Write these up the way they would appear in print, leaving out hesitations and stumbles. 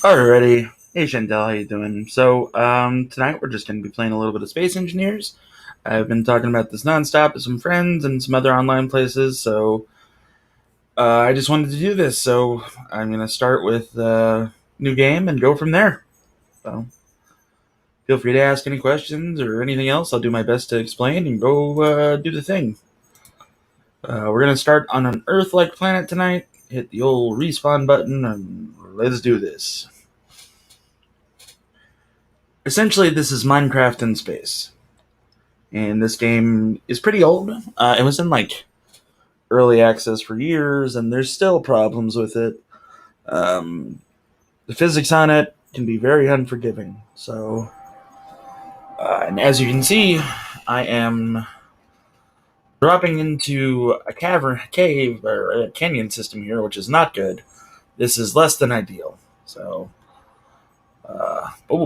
Alrighty. Hey Chantel, how you doing? Tonight we're just going to be playing a little bit of Space Engineers. I've been talking about this nonstop with some friends and some other online places, I just wanted to do this. So I'm going to start with new game and go from there. So feel free to ask any questions or anything else. I'll do my best to explain and go do the thing. We're going to start on an Earth-like planet tonight. Hit the old respawn button and let's do this. Essentially, this is Minecraft in space. And this game is pretty old. It was in early access for years, and there's still problems with it. Um, the physics on it can be very unforgiving. And as you can see, I am dropping into a cave, or a canyon system here, which is not good. This is less than ideal.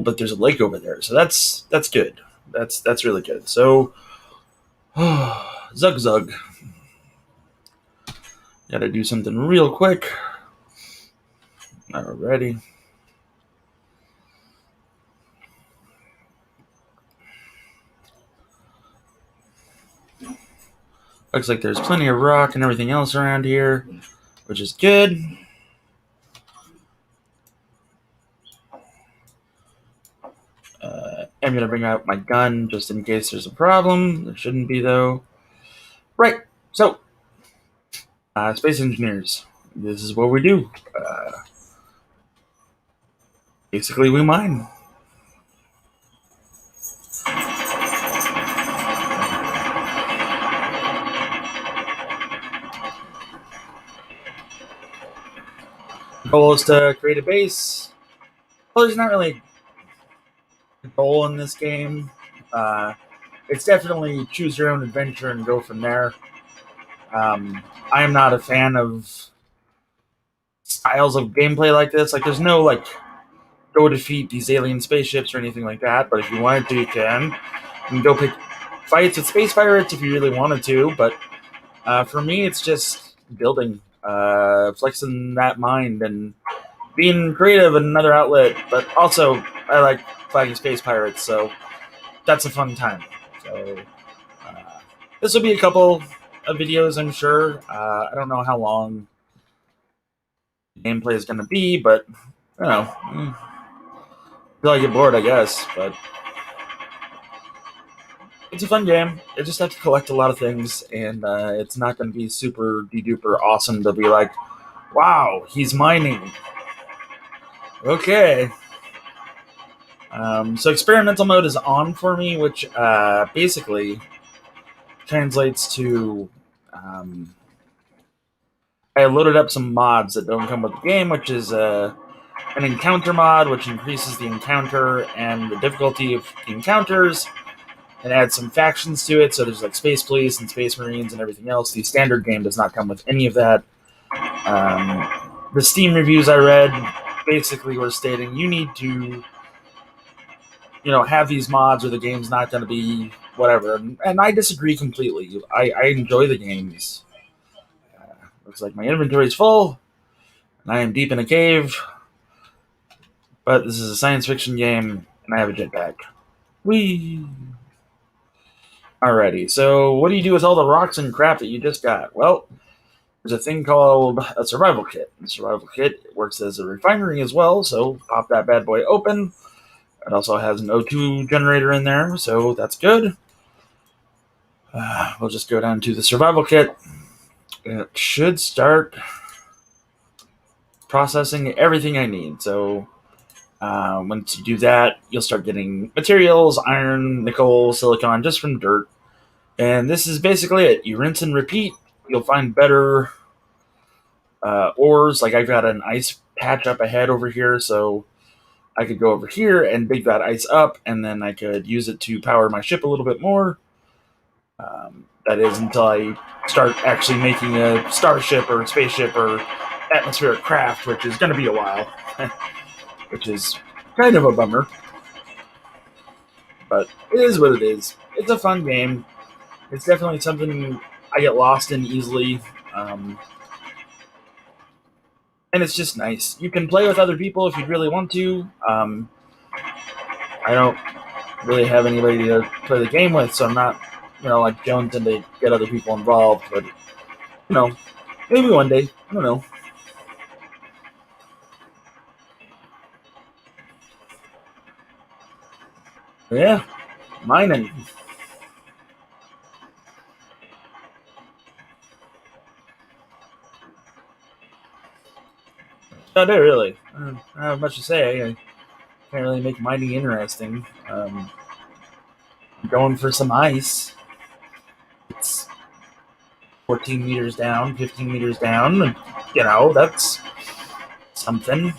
But there's a lake over there, so that's good. That's really good. Zug zug. Gotta do something real quick. Alrighty. Looks like there's plenty of rock and everything else around here, which is good. I'm going to bring out my gun just in case there's a problem. There shouldn't be, though. Right, so, Space Engineers. This is what we do. Basically, we mine. The goal is to create a base. Well, there's not really a goal in this game. It's definitely choose your own adventure and go from there. I am not a fan of styles of gameplay like this. There's no, go defeat these alien spaceships or anything like that, but if you wanted to, you can. You can go pick fights with space pirates if you really wanted to, but for me, it's just building, flexing that mind, and being creative in another outlet, but also, I like fighting space pirates, so that's a fun time. This will be a couple of videos, I'm sure. I don't know how long gameplay is going to be, but I don't know. Until I get bored, I guess. But it's a fun game. I just have to collect a lot of things, and it's not going to be super de-duper awesome to be like, wow, he's mining. Okay. So experimental mode is on for me, which basically translates to I loaded up some mods that don't come with the game, which is an encounter mod, which increases the encounter and the difficulty of the encounters, and adds some factions to it. So there's Space Police and Space Marines and everything else. The standard game does not come with any of that. The Steam reviews I read basically were stating you need to, have these mods or the game's not going to be whatever. And I disagree completely. I enjoy the games. Looks like my inventory is full, and I am deep in a cave. But this is a science fiction game, and I have a jetpack. Whee! Alrighty, so what do you do with all the rocks and crap that you just got? Well, there's a thing called a survival kit. The survival kit works as a refinery as well, so pop that bad boy open. It also has an O2 generator in there, so that's good. We'll just go down to the survival kit. It should start processing everything I need. So once you do that, you'll start getting materials, iron, nickel, silicon, just from dirt. And this is basically it. You rinse and repeat. You'll find better ores. I've got an ice patch up ahead over here, so I could go over here and dig that ice up, and then I could use it to power my ship a little bit more. That is until I start actually making a starship or spaceship or atmospheric craft, which is going to be a while, which is kind of a bummer. But it is what it is. It's a fun game. It's definitely something I get lost in easily. And and it's just nice. You can play with other people if you really want to. I don't really have anybody to play the game with, so I'm not, like Jones and to get other people involved. But maybe one day. I don't know. But yeah, mining. Not there really. I don't have much to say. I can't really make mining interesting. Going for some ice. It's 14 meters down, 15 meters down. And, that's something.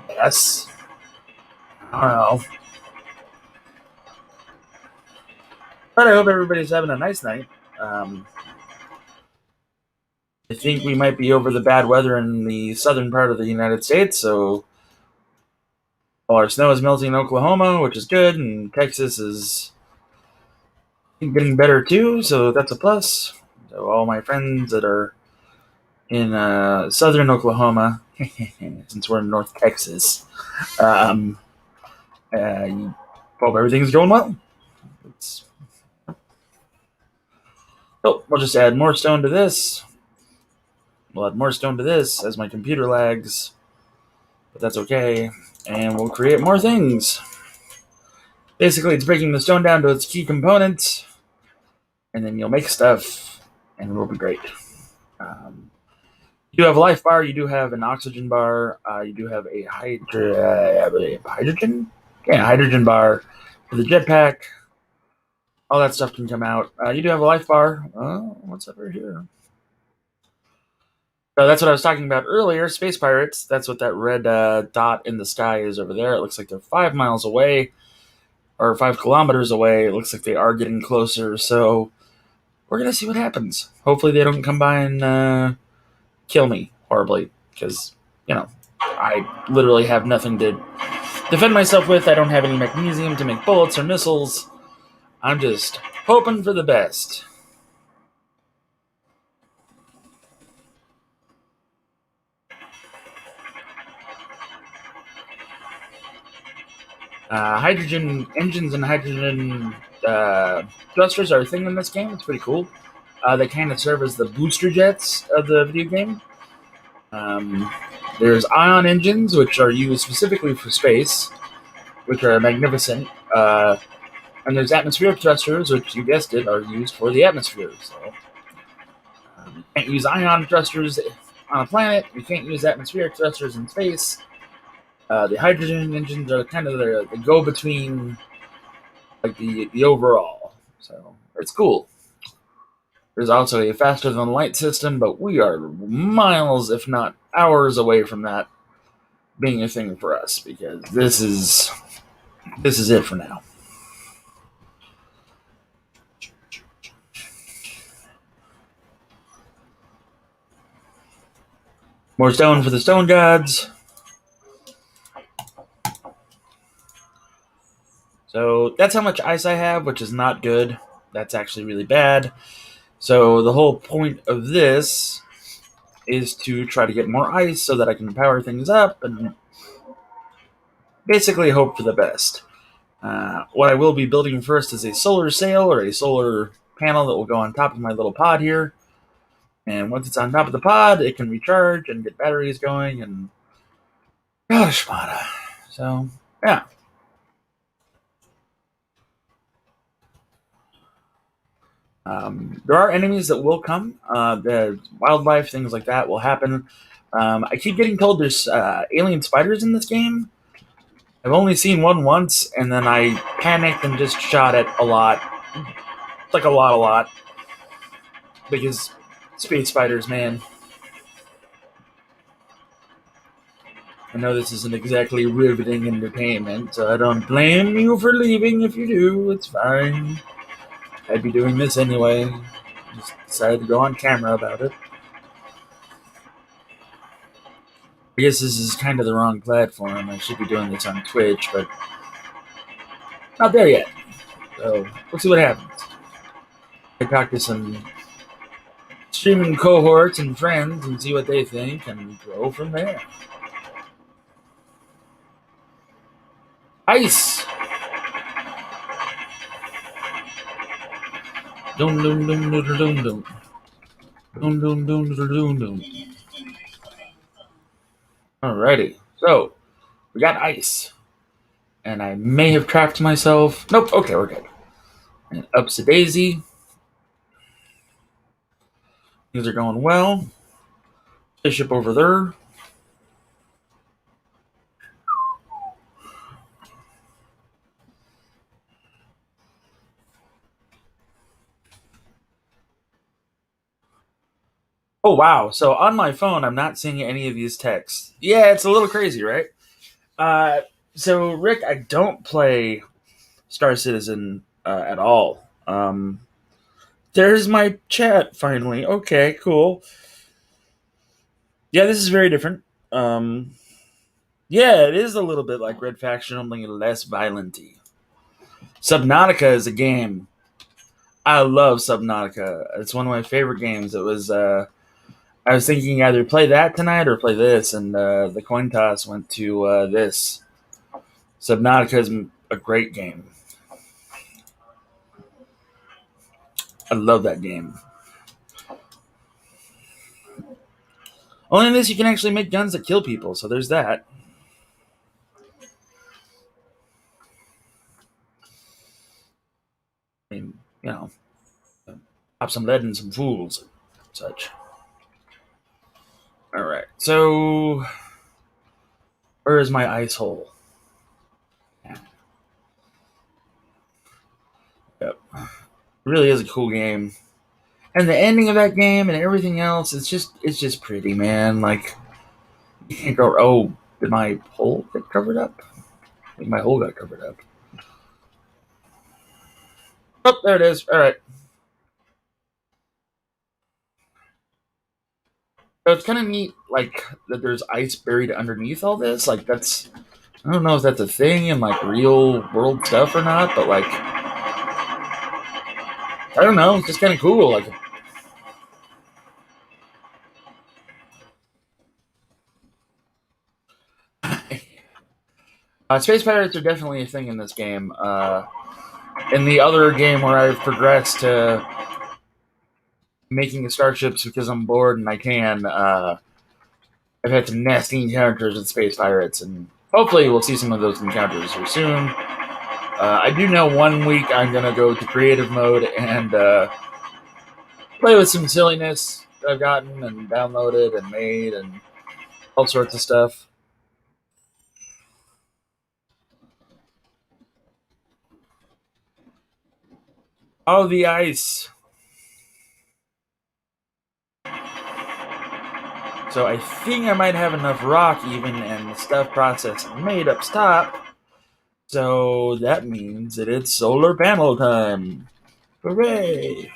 Yes. I don't know. But I hope everybody's having a nice night. I think we might be over the bad weather in the southern part of the United States, so all our snow is melting in Oklahoma, which is good, and Texas is getting better too, so that's a plus. So all my friends that are in southern Oklahoma, since we're in North Texas, hope everything's going well. We'll just add more stone to this. We'll add more stone to this as my computer lags, but that's okay. And we'll create more things. Basically, it's breaking the stone down to its key components, and then you'll make stuff, and it'll be great. You do have a life bar, you do have an oxygen bar, you do have a hydrogen? Yeah, hydrogen bar for the jetpack. All that stuff can come out. You do have a life bar. What's over here? So that's what I was talking about earlier, space pirates. That's what that red dot in the sky is over there. It looks like they're 5 miles away, or 5 kilometers away. It looks like they are getting closer, so we're going to see what happens. Hopefully they don't come by and kill me horribly, because, I literally have nothing to defend myself with. I don't have any magnesium to make bullets or missiles. I'm just hoping for the best. Hydrogen engines and hydrogen thrusters are a thing in this game. It's pretty cool. They kind of serve as the booster jets of the video game. There's ion engines, which are used specifically for space, which are magnificent. And there's atmospheric thrusters, which, you guessed it, are used for the atmosphere. So you can't use ion thrusters on a planet. You can't use atmospheric thrusters in space. The hydrogen engines are kind of the go-between, like the overall. So it's cool. There's also a faster-than-light system, but we are miles, if not hours, away from that being a thing for us, because this is it for now. More stone for the stone gods. So that's how much ice I have, which is not good. That's actually really bad. So the whole point of this is to try to get more ice so that I can power things up and basically hope for the best. What I will be building first is a solar sail or a solar panel that will go on top of my little pod here. And once it's on top of the pod, it can recharge and get batteries going and gosh, so yeah. There are enemies that will come. The wildlife, things like that will happen. I keep getting told there's alien spiders in this game. I've only seen one once, and then I panicked and just shot it a lot. It's like a lot. Because space spiders, man. I know this isn't exactly riveting entertainment, so I don't blame you for leaving if you do. It's fine. I'd be doing this anyway. Just decided to go on camera about it. I guess this is kind of the wrong platform. I should be doing this on Twitch, but not there yet. So we'll see what happens. I talked to some streaming cohorts and friends and see what they think and go from there. Ice. Dum dum dum dum dum dum. Dum dum dum dum dum dum. Alrighty. So we got ice. And I may have trapped myself. Nope, okay, we're good. And up's a daisy. Things are going well. Bishop over there. Oh wow! So on my phone, I'm not seeing any of these texts. Yeah, it's a little crazy, right? Uh, so Rick, I don't play Star Citizen at all. There's my chat finally. Okay, cool. Yeah, this is very different. Um, yeah, it is a little bit like Red Faction, only less violenty. Subnautica is a game. I love Subnautica. It's one of my favorite games. It was. I was thinking either play that tonight or play this, and the coin toss went to this. Subnautica is a great game. I love that game. Only in this you can actually make guns that kill people, so there's that. I mean, you know, pop some lead in some fools, such. All right, so where is my ice hole? Yep, really is a cool game, and the ending of that game and everything else, it's just pretty, man. Like you can't go. Oh, did my hole get covered up? I think my hole got covered up. Oh, there it is. All right. So it's kind of neat, like that. There's ice buried underneath all this. Like that's, I don't know if that's a thing in like real world stuff or not, but like I don't know. It's just kind of cool. Like, space pirates are definitely a thing in this game. In the other game where I've progressed to making the starships because I'm bored and I can, I've had some nasty encounters with space pirates, and hopefully we'll see some of those encounters here soon. I do know 1 week I'm gonna go to creative mode and play with some silliness that I've gotten and downloaded and made and all sorts of stuff. Oh, the ice. So I think I might have enough rock even and the stuff processing made up stop. So that means that it's solar panel time. Hooray!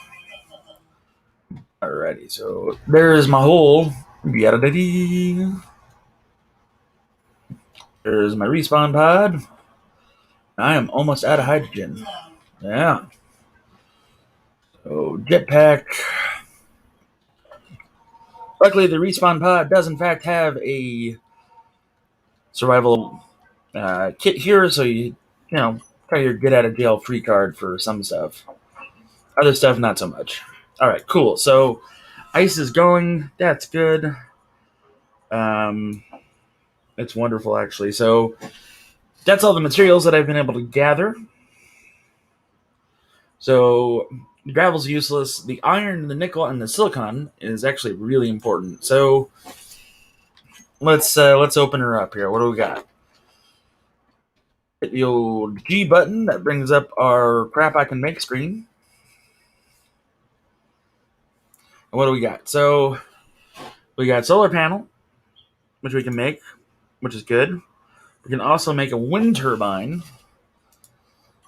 Alrighty, so there's my hole. Yada-da-dee. There's my respawn pod. I am almost out of hydrogen. Yeah. So jetpack. Luckily, the respawn pod does in fact have a survival kit here, so you know, try your get out of jail free card for some stuff. Other stuff, not so much. All right, cool. So ice is going. That's good. Um, it's wonderful, actually. So that's all the materials that I've been able to gather. So the gravel's useless. The iron, the nickel, and the silicon is actually really important. So let's open her up here. What do we got? Hit the old G button that brings up our crap I can make screen. And what do we got? So we got solar panel, which we can make, which is good. We can also make a wind turbine.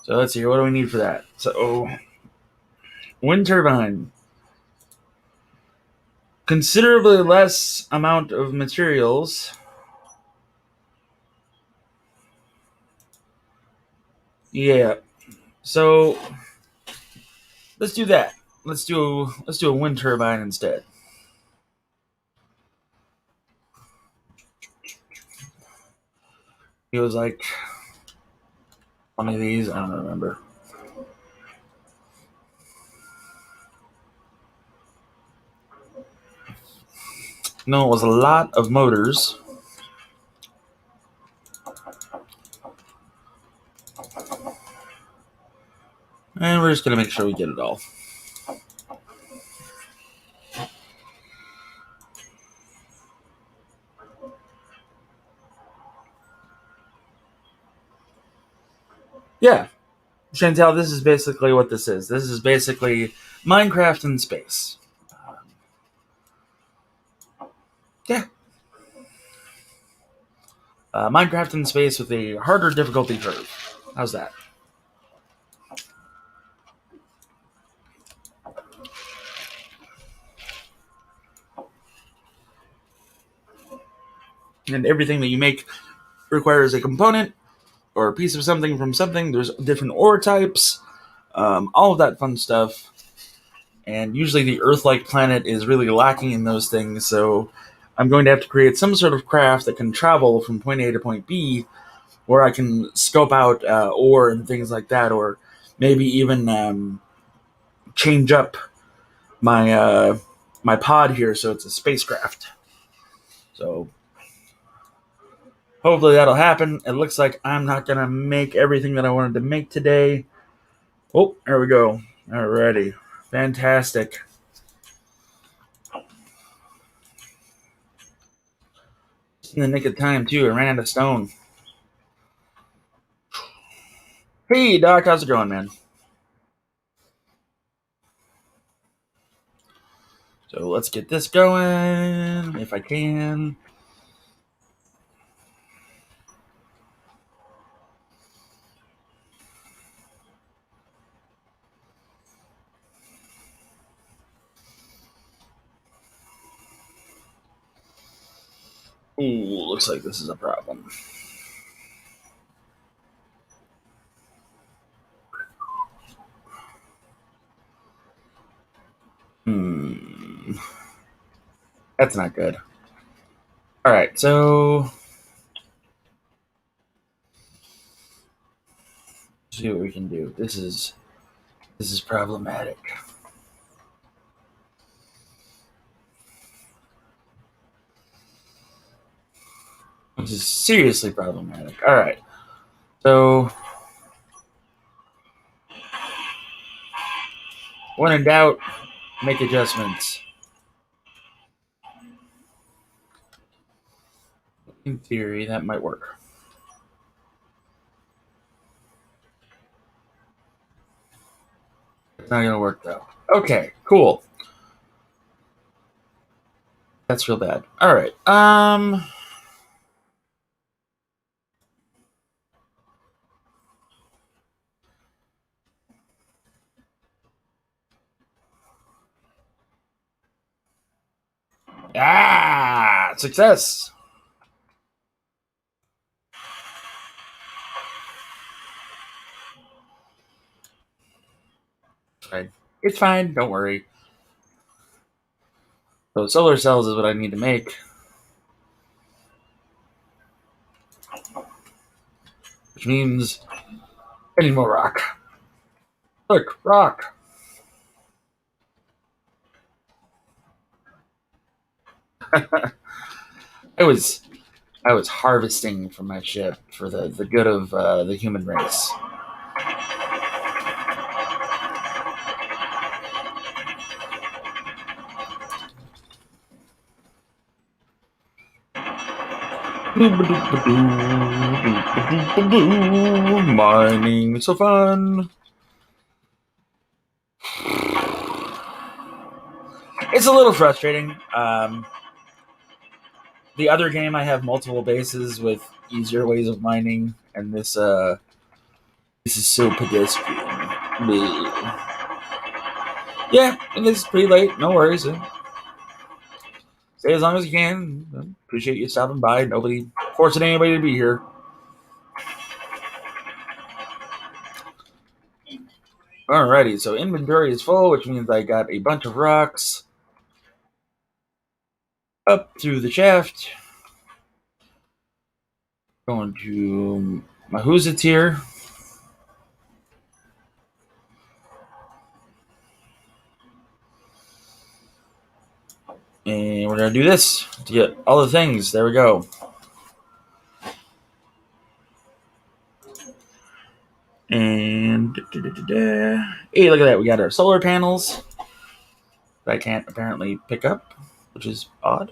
So let's see, what do we need for that? So wind turbine. Considerably less amount of materials. Yeah. So let's do that. let's do a wind turbine instead. He was like one of these. I don't remember. No, it was a lot of motors. And we're just going to make sure we get it all. Yeah. Chantel, this is basically what this is. This is basically Minecraft in space. Yeah. Minecraft in space with a harder difficulty curve. How's that? And everything that you make requires a component or a piece of something from something. There's different ore types, all of that fun stuff. And usually the Earth-like planet is really lacking in those things, so I'm going to have to create some sort of craft that can travel from point A to point B, where I can scope out ore and things like that, or maybe even change up my my pod here so it's a spacecraft. So hopefully that'll happen. It looks like I'm not going to make everything that I wanted to make today. Oh, there we go. Alrighty. Fantastic. Just in the nick of time, too. I ran out of stone. Hey, Doc. How's it going, man? So let's get this going, if I can. Ooh, looks like this is a problem. That's not good. Alright, so see what we can do. This is problematic. This is seriously problematic. Alright. So when in doubt, make adjustments. In theory, that might work. It's not gonna work though. Okay, cool. That's real bad. Alright. Success. Fine. It's fine. Don't worry. So solar cells is what I need to make. Which means I need more rock. Look, rock. I was harvesting from my ship for the good of the human race. Mining, so fun. It's a little frustrating. The other game, I have multiple bases with easier ways of mining, and this is so pedestrian. Yeah, and it's pretty late. No worries. Stay as long as you can. Appreciate you stopping by. Nobody forcing anybody to be here. Alrighty, so inventory is full, which means I got a bunch of rocks up through the shaft. Going to my who's it's here. And we're going to do this to get all the things. There we go. And hey, look at that. We got our solar panels that I can't apparently pick up, which is odd.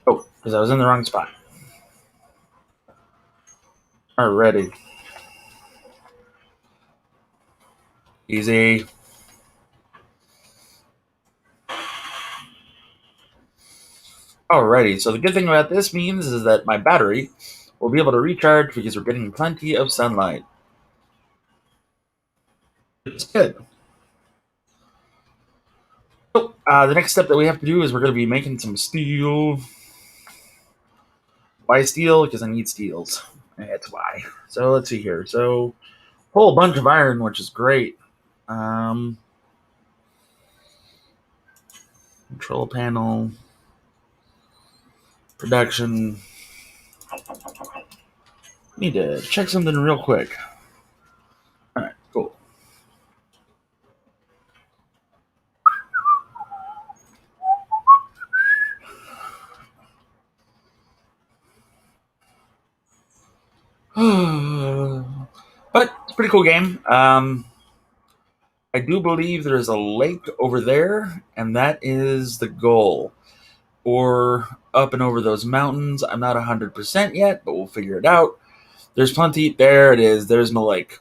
Oh, because I was in the wrong spot. Alrighty. Easy. Alrighty, so the good thing about this means is that my battery will be able to recharge because we're getting plenty of sunlight. It's good. So, the next step that we have to do is we're going to be making some steel. Why steel? Because I need steels. That's why. So let's see here. So, whole bunch of iron, which is great. Control panel. Production. Need to check something real quick. Alright, cool. But it's a pretty cool game. I do believe there's a lake over there, and that is the goal. Or up and over those mountains. I'm not 100% yet, but we'll figure it out. There's plenty. There it is. There's my lake.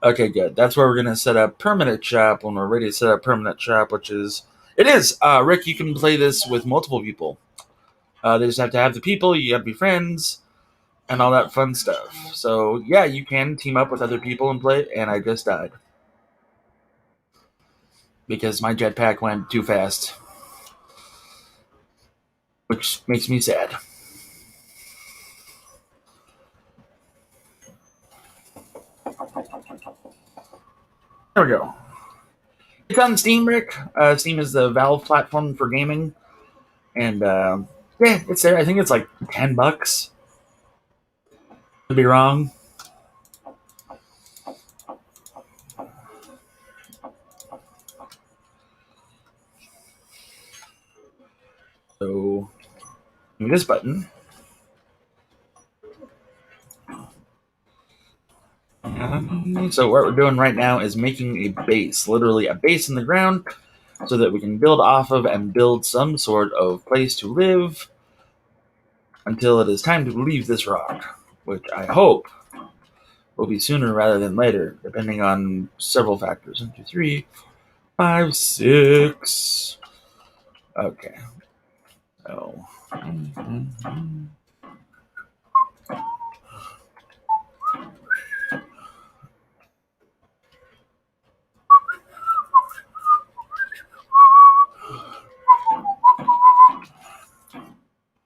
Okay, good. That's where we're going to set up permanent shop when we're ready to set up permanent shop, which is... It is! Rick, you can play this with multiple people. They just have to have the people, you have to be friends, and all that fun stuff. So, yeah, you can team up with other people and play, and I just died. Because my jetpack went too fast. Which makes me sad. There we go. It's on Steam, Rick. Steam is the Valve platform for gaming. And, yeah, it's there. I think it's like $10. Could be wrong. So, this button. So what we're doing right now is making a base, literally a base in the ground, so that we can build off of and build some sort of place to live until it is time to leave this rock, which I hope will be sooner rather than later, depending on several factors. 1, 2, 3, 5, 6. Okay. So.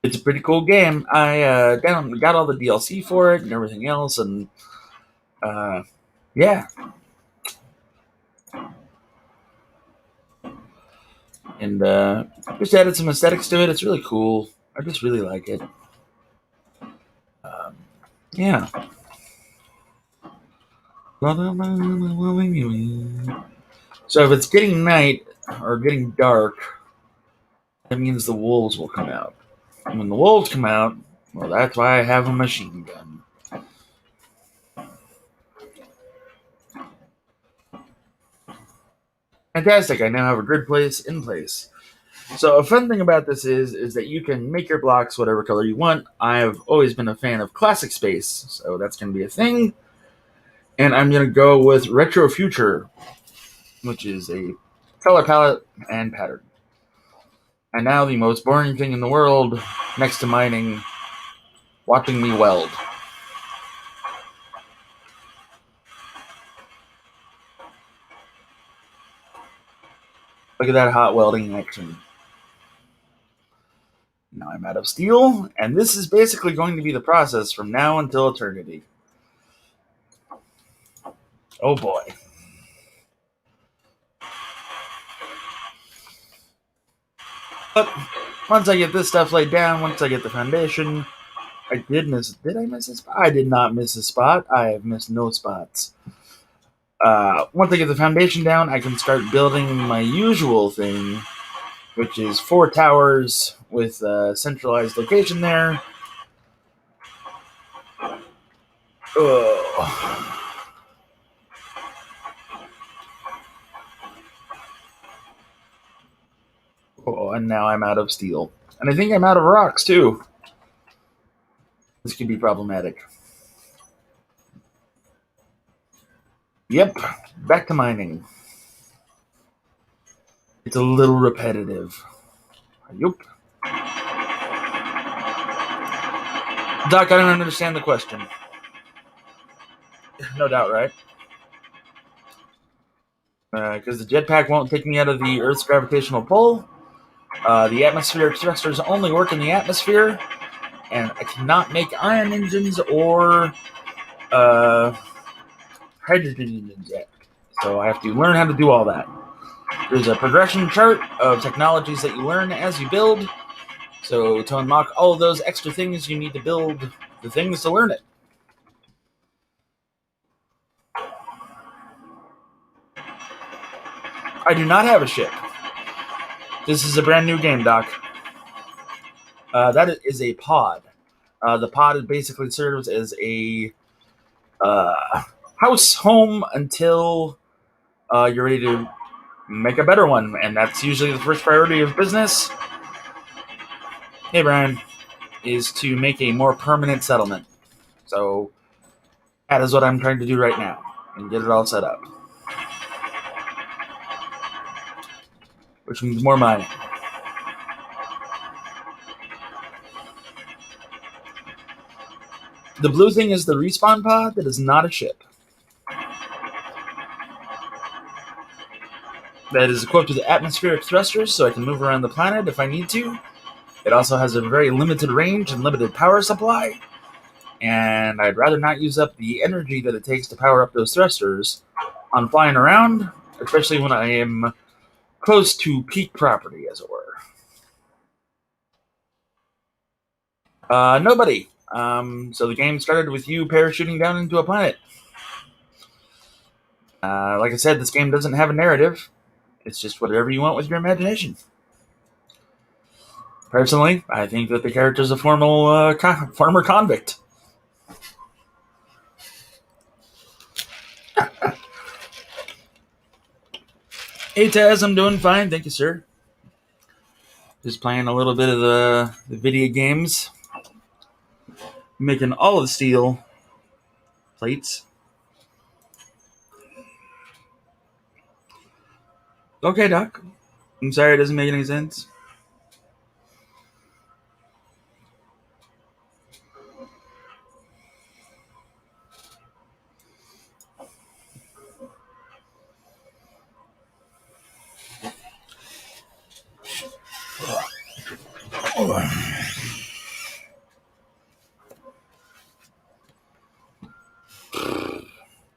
It's a pretty cool game. I got all the DLC for it and everything else, and yeah. And just added some aesthetics to it. It's really cool. I just really like it. Yeah. So if it's getting night or getting dark, that means the wolves will come out. And when the wolves come out, well, that's why I have a machine gun. Fantastic! I now have a grid place in place. So a fun thing about this is that you can make your blocks whatever color you want. I've always been a fan of classic space, so that's going to be a thing. And I'm going to go with retro future, which is a color palette and pattern. And now the most boring thing in the world, next to mining, watching me weld. Look at that hot welding action. Now I'm out of steel, and this is basically going to be the process from now until eternity. Oh boy. But once I get this stuff laid down, once I get the foundation, did I miss a spot? I did not miss a spot. I have missed no spots. Once I get the foundation down, I can start building my usual thing, which is 4 towers with a centralized location there. Ugh. Oh, and now I'm out of steel. And I think I'm out of rocks, too. This could be problematic. Yep, back to mining. It's a little repetitive. Yep. Doc, I don't understand the question. No doubt, right? Because the jetpack won't take me out of the Earth's gravitational pull. The atmospheric thrusters only work in the atmosphere, and I cannot make ion engines or hydrogen engines yet. So I have to learn how to do all that. There's a progression chart of technologies that you learn as you build. So to unlock all of those extra things, you need to build the things to learn it. I do not have a ship. This is a brand new game, Doc. That is a pod. The pod basically serves as a house home until you're ready to make a better one, and that's usually the first priority of business. Hey, Brian, is to make a more permanent settlement. So that is what I'm trying to do right now, and get it all set up. Which means more mining. The blue thing is the respawn pod that is not a ship. That is equipped with atmospheric thrusters, so I can move around the planet if I need to. It also has a very limited range and limited power supply, and I'd rather not use up the energy that it takes to power up those thrusters on flying around, especially when I am close to peak property, as it were. Nobody. So the game started with you parachuting down into a planet. Like I said, this game doesn't have a narrative. It's just whatever you want with your imagination. Personally, I think that the character is a former convict. Hey Taz, I'm doing fine, thank you, sir. Just playing a little bit of the video games. Making all of the steel plates. Okay, Doc. I'm sorry it doesn't make any sense.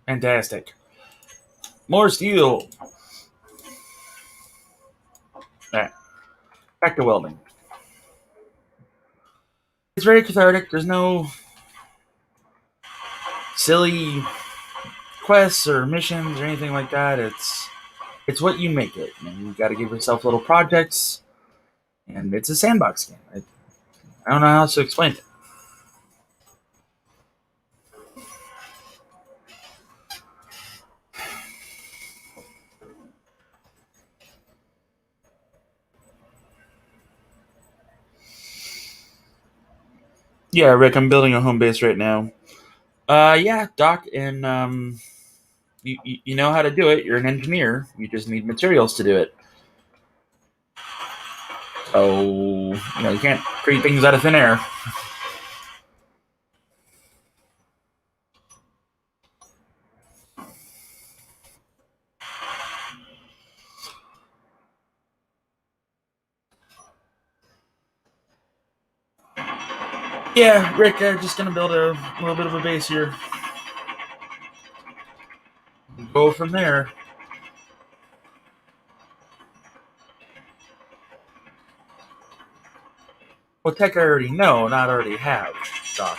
Fantastic. More steel. Alright. Back to welding. It's very cathartic. There's no silly quests or missions or anything like that. It's what you make it. And you got to give yourself little projects, and it's a sandbox game. I don't know how else to explain it. Yeah, Rick, I'm building a home base right now. Yeah, Doc, and you know how to do it. You're an engineer. You just need materials to do it. So, you can't create things out of thin air. Yeah, Rick, just gonna build a little bit of a base here. Go from there. Well, tech I already know, not already have, Doc.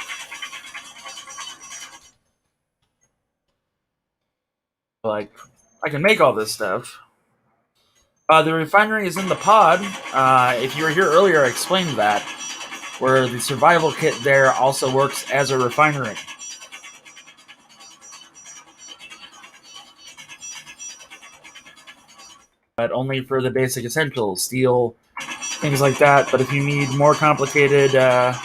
Like, I can make all this stuff. The refinery is in the pod. If you were here earlier, I explained that, where the survival kit there also works as a refinery. But only for the basic essentials, steel, things like that. But if you need more complicated, I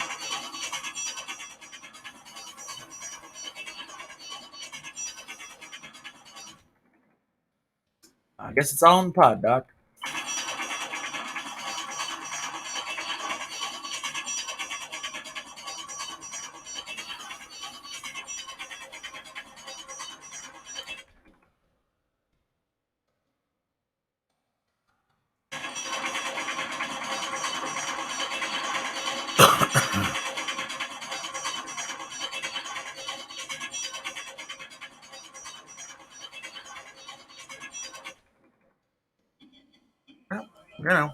guess it's all in the pod, Doc. Well, you know.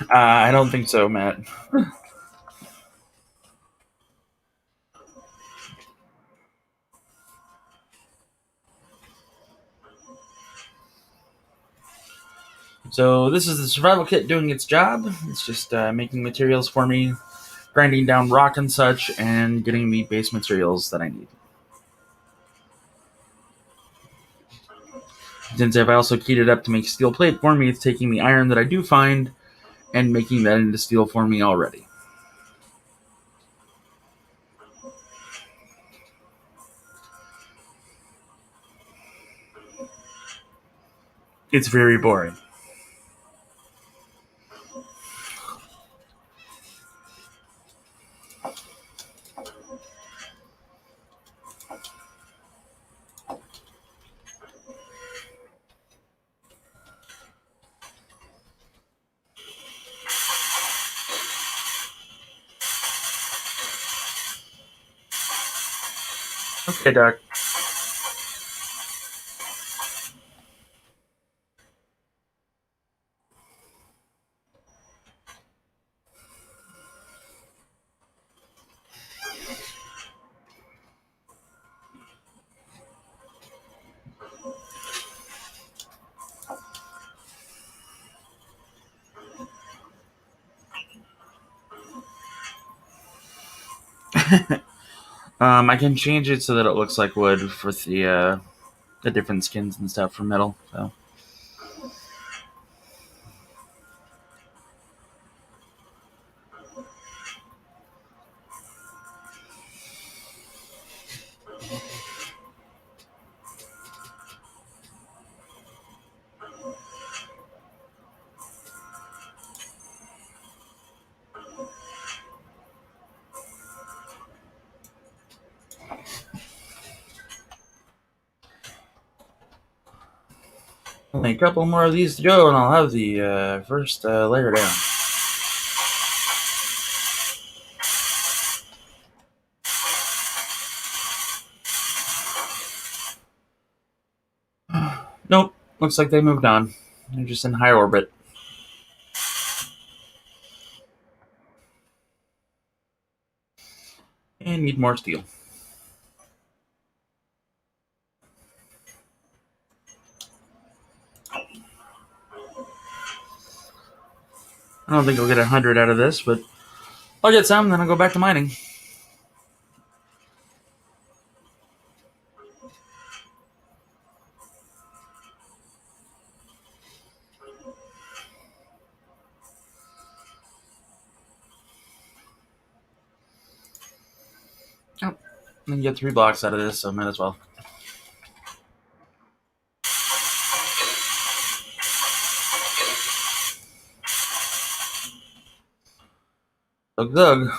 I don't think so, Matt. So this is the survival kit doing its job. It's just making materials for me, grinding down rock and such, and getting me base materials that I need. Since I've also keyed it up to make steel plate for me, it's taking the iron that I do find and making that into steel for me already. It's very boring. Okay, Doc. I can change it so that it looks like wood for the different skins and stuff for metal. So. Only a couple more of these to go, and I'll have the first layer down. Nope. Looks like they moved on. They're just in high orbit. And need more steel. I don't think I'll get 100 out of this, but I'll get some, then I'll go back to mining. Oh, I can get 3 blocks out of this, so might as well. Zug zug.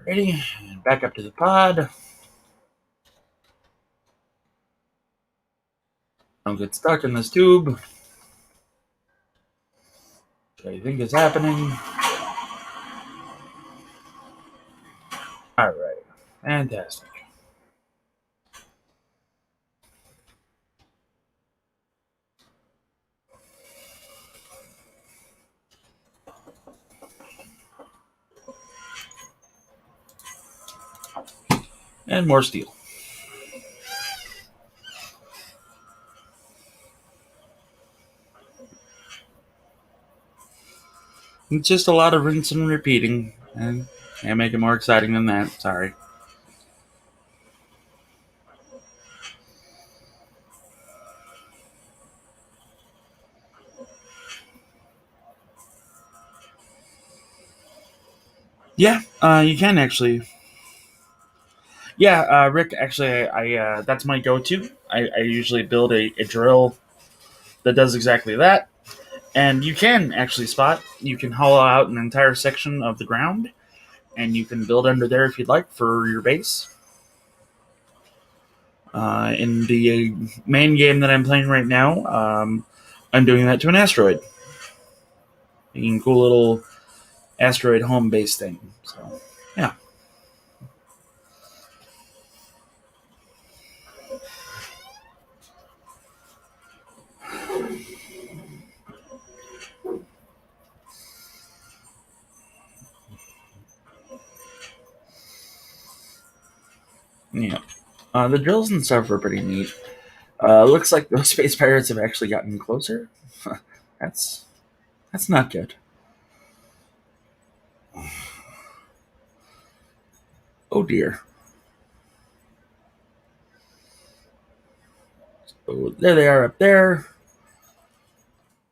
Ready? Back up to the pod. Don't get stuck in this tube. What do you think is happening? Alright. Fantastic. And more steel. It's just a lot of rinse and repeating. And can't make it more exciting than that. Sorry. Yeah, you can actually. Yeah, Rick, actually, I that's my go-to. I usually build a drill that does exactly that. And you can actually spot. You can hollow out an entire section of the ground, and you can build under there if you'd like for your base. In the main game that I'm playing right now, I'm doing that to an asteroid. Making a cool little asteroid home base thing. So, yeah. Yeah. The drills and stuff are pretty neat. Looks like those space pirates have actually gotten closer. that's that's not good. Oh dear. So there they are up there.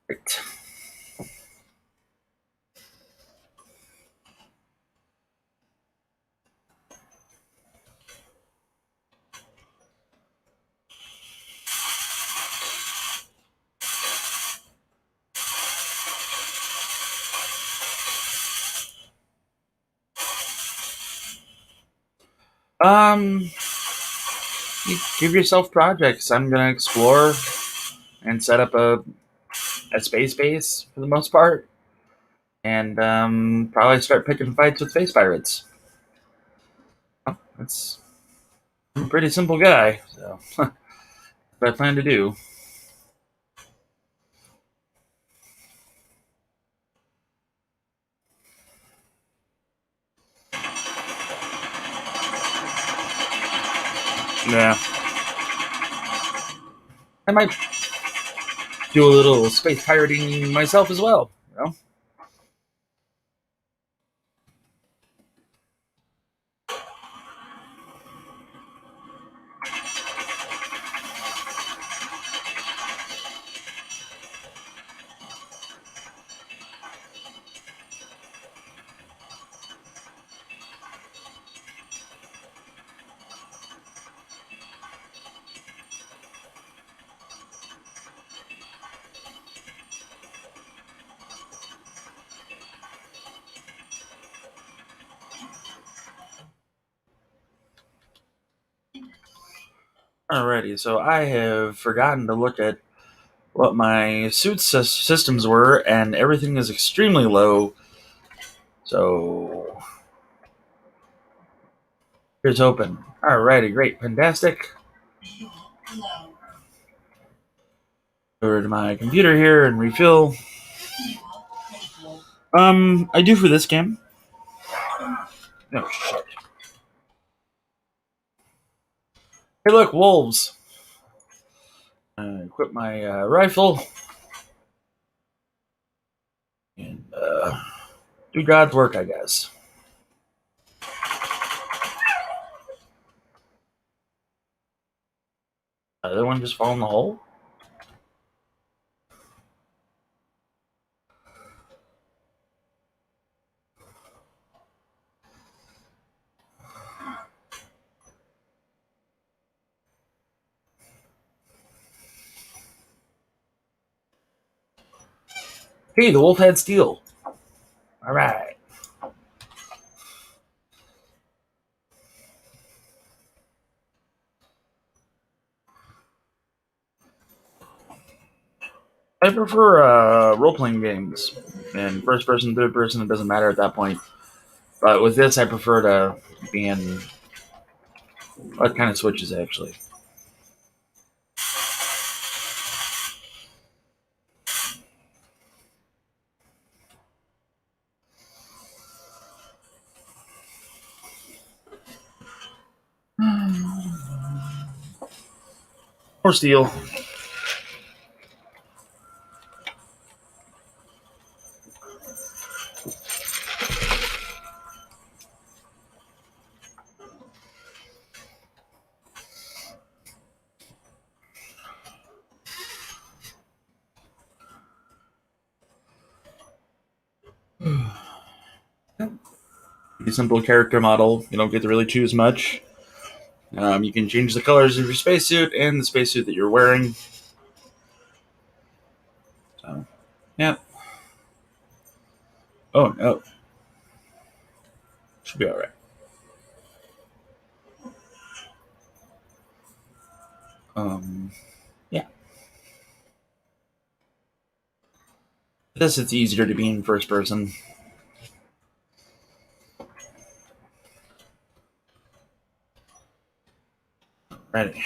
Right. Um, you give yourself projects. I'm gonna explore and set up a space base for the most part, and probably start picking fights with space pirates. Oh, that's I'm a pretty simple guy, so what I plan to do. Yeah, I might do a little space pirating myself as well. You know? Alrighty, so I have forgotten to look at what my suit systems were, and everything is extremely low. So Here's open. Alrighty, great, fantastic. Over to my computer here and refill. I do for this game. Oh shit. Hey, look, wolves. Equip my rifle and do God's work, I guess. Other one just fall in the hole? Hey, the wolf had steel. Alright. I prefer role-playing games. And first person, third person, it doesn't matter at that point. But with this, I prefer to be in... What kind of switches, actually? Or steel. Simple character model. You don't get to really choose much. You can change the colors of your spacesuit and the spacesuit that you're wearing. So, yeah. Oh, no. Should be alright. Yeah. This, it's easier to be in first person. Ready.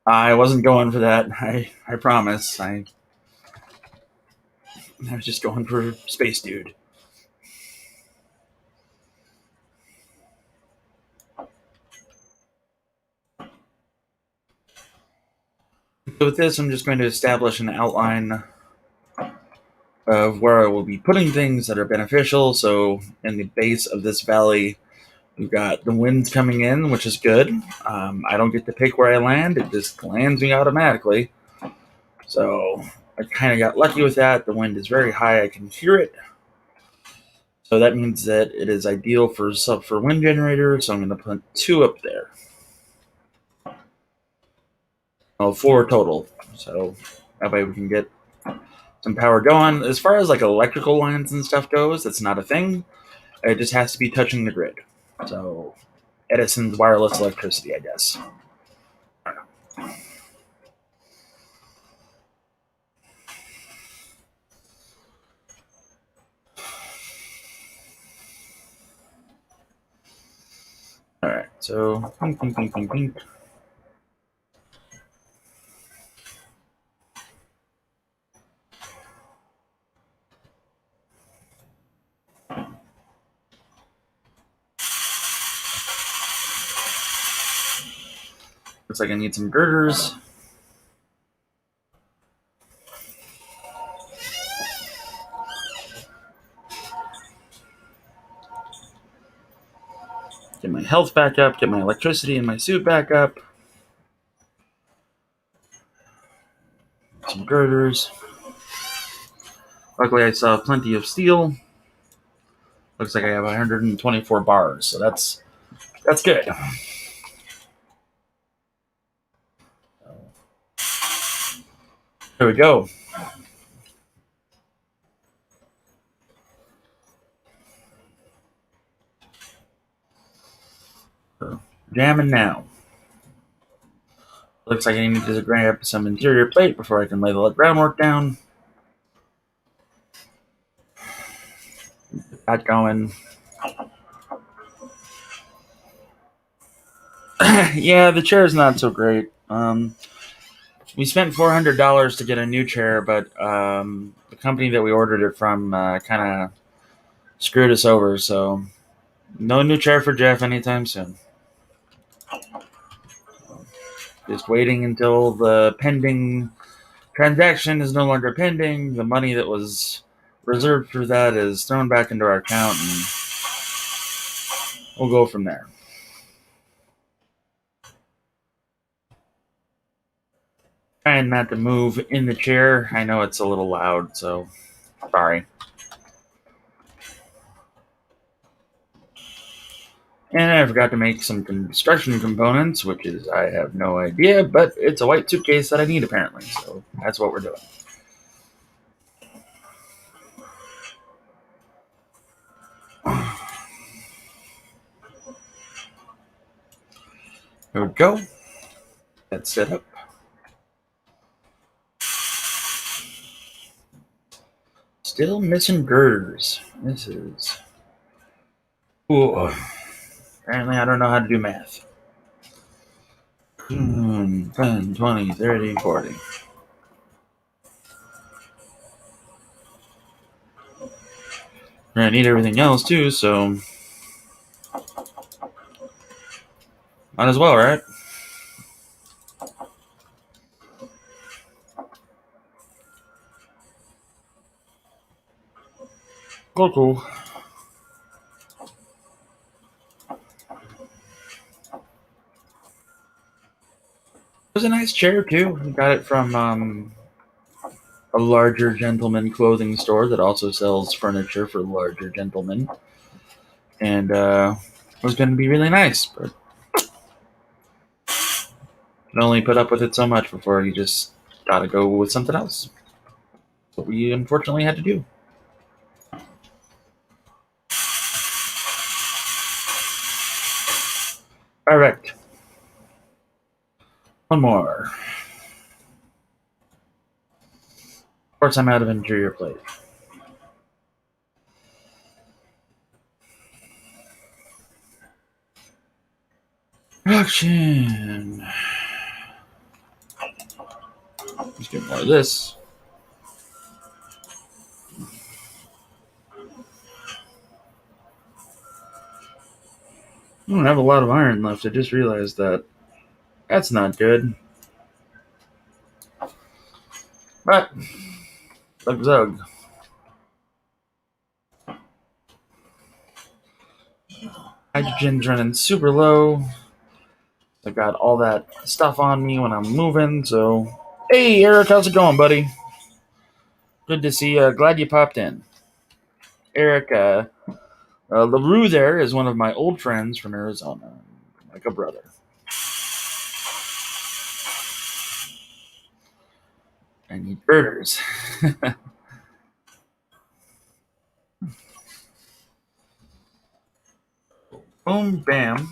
I wasn't going for that. I promise. I was just going for Space Dude. So with this, I'm just going to establish an outline of where I will be putting things that are beneficial. So in the base of this valley, we've got the winds coming in, which is good. I don't get to pick where I land. It just lands me automatically. So I kind of got lucky with that. The wind is very high. I can hear it. So that means that it is ideal for wind generators. So I'm going to put 2 up there. Oh, 4 total. So that way we can get some power going. As far as like electrical lines and stuff goes, that's not a thing. It just has to be touching the grid. So Edison's wireless electricity, I guess. Alright, so pink, pink, pink, pink, pink. Looks like I need some girders. Get my health back up, get my electricity and my suit back up. Some girders. Luckily I saw plenty of steel. Looks like I have 124 bars, so that's good. Here we go. Jamming now. Looks like I need to grab some interior plate before I can lay the groundwork down. Got going. Yeah, the chair's not so great. We spent $400 to get a new chair, but the company that we ordered it from kind of screwed us over. So no new chair for Jeff anytime soon. Just waiting until the pending transaction is no longer pending. The money that was reserved for that is thrown back into our account, and we'll go from there. Trying not to move in the chair. I know it's a little loud, so sorry. And I forgot to make some construction components, which is, I have no idea, but it's a white suitcase that I need apparently, so that's what we're doing. There we go. That's set up. Still missing girders. This is... Ooh. Apparently I don't know how to do math. 10, 20, 30, 40. I need everything else too, so might as well, right? Cool. It was a nice chair too. We got it from a larger gentleman clothing store that also sells furniture for larger gentlemen, and it was going to be really nice, but can only put up with it so much before you just gotta go with something else. What we unfortunately had to do. All right, one more. Of course, I'm out of interior plate. Production. Let's get more of this. I don't have a lot of iron left. I just realized that. That's not good. But, zug. Hydrogen's running super low. I got all that stuff on me when I'm moving, so... Hey, Eric, how's it going, buddy? Good to see you. Glad you popped in. Eric, LaRue there is one of my old friends from Arizona. Like a brother. I need birders. Boom, bam.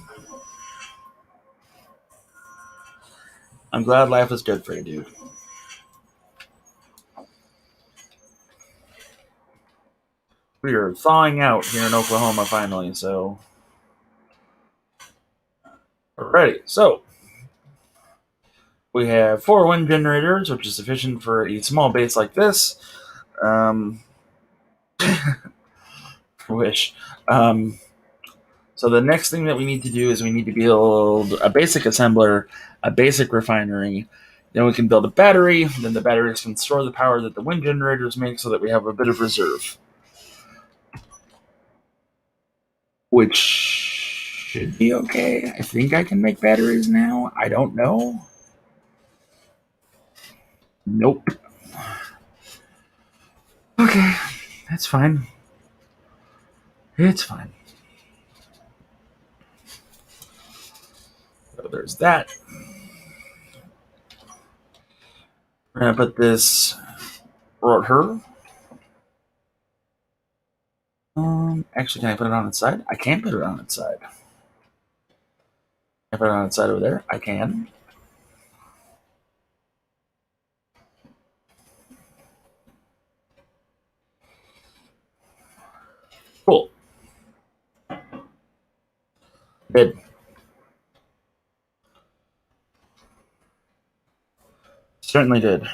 I'm glad life is good for you, dude. We are thawing out here in Oklahoma finally, so... Alrighty, so... We have 4 wind generators, which is sufficient for a small base like this. Wish. So the next thing that we need to do is we need to build a basic assembler, a basic refinery. Then we can build a battery. Then the batteries can store the power that the wind generators make so that we have a bit of reserve. Which should be okay. I think I can make batteries now. I don't know. Nope. Okay, that's fine. It's fine. So there's that. We're going to put this right here. Actually, can I put it on its side? I can put it on its side. Can I put it on its side over there? I can. Cool. Did. Certainly did.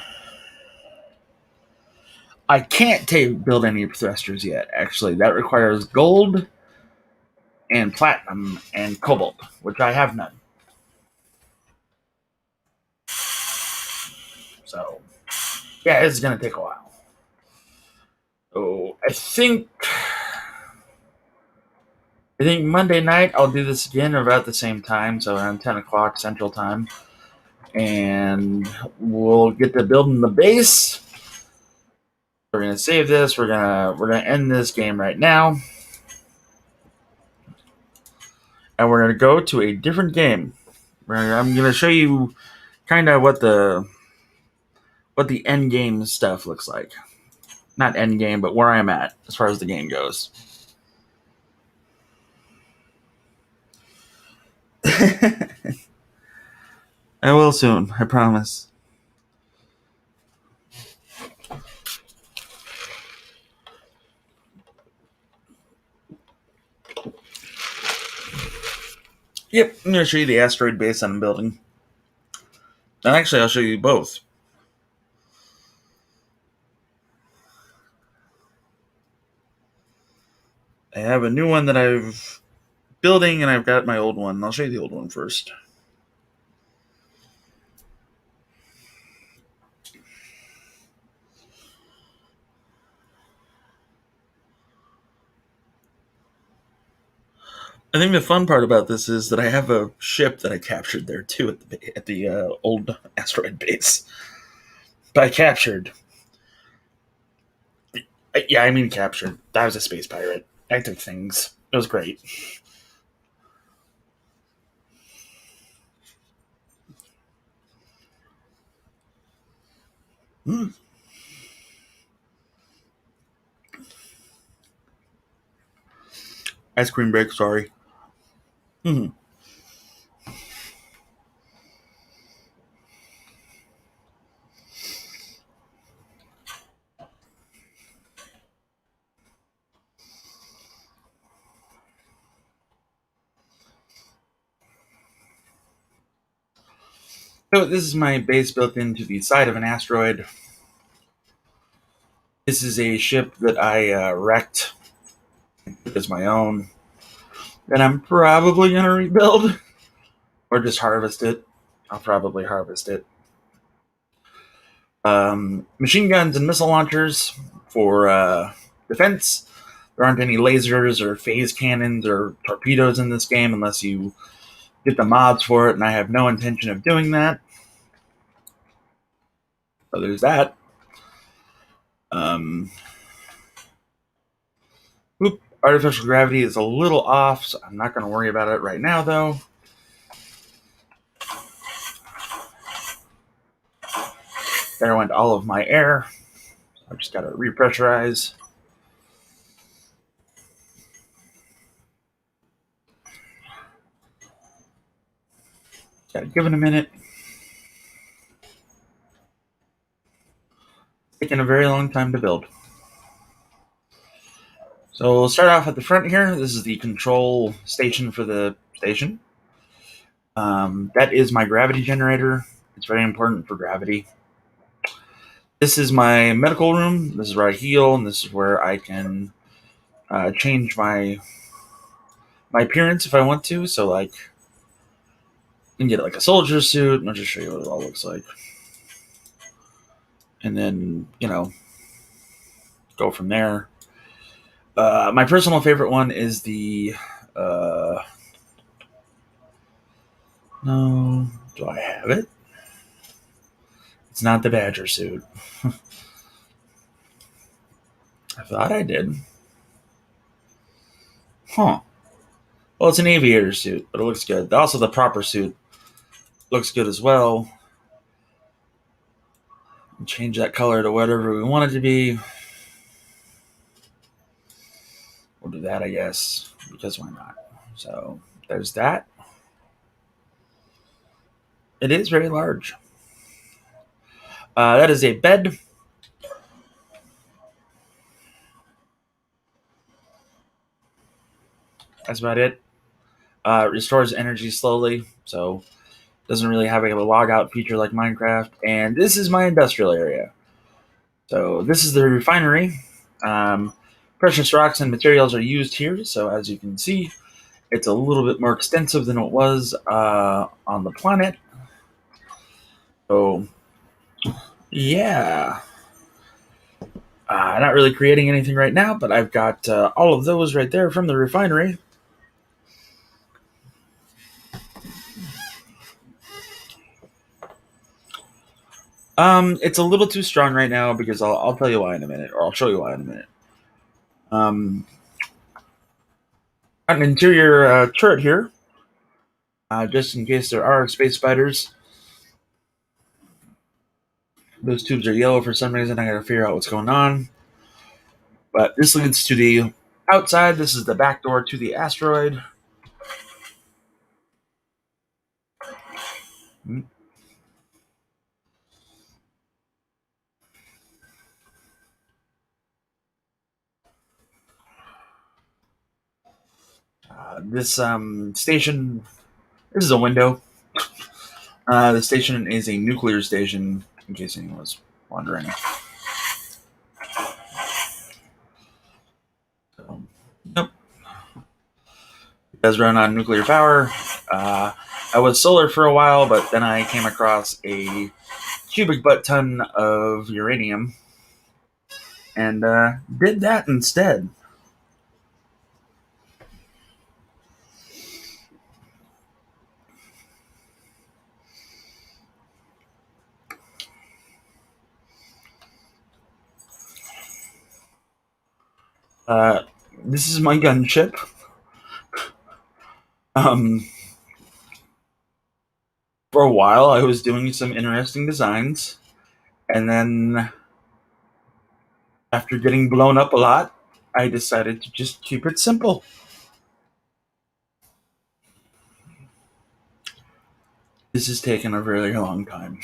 I can't build any thrusters yet, actually. That requires gold and platinum and cobalt, which I have none. So, yeah, it's going to take a while. So, I think Monday night I'll do this again about the same time, so around 10 o'clock Central Time. And we'll get to building the base. We're going to save this. We're gonna end this game right now. And we're going to go to a different game. I'm going to show you kind of what the end game stuff looks like. Not end game, but where I'm at as far as the game goes. I will soon, I promise. Yep, I'm going to show you the asteroid base I'm building. And actually, I'll show you both. I have a new one that I've building, and I've got my old one. I'll show you the old one first. I think the fun part about this is that I have a ship that I captured there too at the old asteroid base. But I captured. Yeah, I mean captured. I was a space pirate. I took things. It was great. Ice cream break, sorry. So this is my base built into the side of an asteroid. This is a ship that I wrecked as my own. That I'm probably going to rebuild. Or just harvest it. I'll probably harvest it. Machine guns and missile launchers for defense. There aren't any lasers or phase cannons or torpedoes in this game unless you get the mods for it, and I have no intention of doing that. So there's that. Artificial gravity is a little off, so I'm not going to worry about it right now, though. There went all of my air. I've just got to repressurize. Got to give it a minute. It's taking a very long time to build. So we'll start off at the front here. This is the control station for the station. That is my gravity generator. It's very important for gravity. This is my medical room. This is where I heal, and this is where I can change my appearance if I want to. So, like, you can get like a soldier suit, and I'll just show you what it all looks like. And then, go from there. My personal favorite one is the... no, do I have it? It's not the Badger suit. I thought I did. Huh. Well, it's an aviator suit, but it looks good. Also, the proper suit looks good as well. Change that color to whatever we want it to be. We'll do that, I guess, because why not? So there's that. It is very large. That is a bed. That's about it. Restores energy slowly, so doesn't really have a log out feature like Minecraft. And this is my industrial area. So this is the refinery. Precious rocks and materials are used here. So as you can see, it's a little bit more extensive than it was on the planet. So yeah, not really creating anything right now, but I've got all of those right there from the refinery. It's a little too strong right now because I'll tell you why in a minute, or I'll show you why in a minute. Got an interior turret here, just in case there are space spiders. Those tubes are yellow for some reason. I gotta figure out what's going on. But this leads to the outside. This is the back door to the asteroid. This station. This is a window. The station is a nuclear station, in case anyone was wondering. So, nope. It does run on nuclear power. I was solar for a while, but then I came across a cubic butt ton of uranium and did that instead. This is my gunship. For a while, I was doing some interesting designs, and then after getting blown up a lot, I decided to just keep it simple. This has taken a really long time.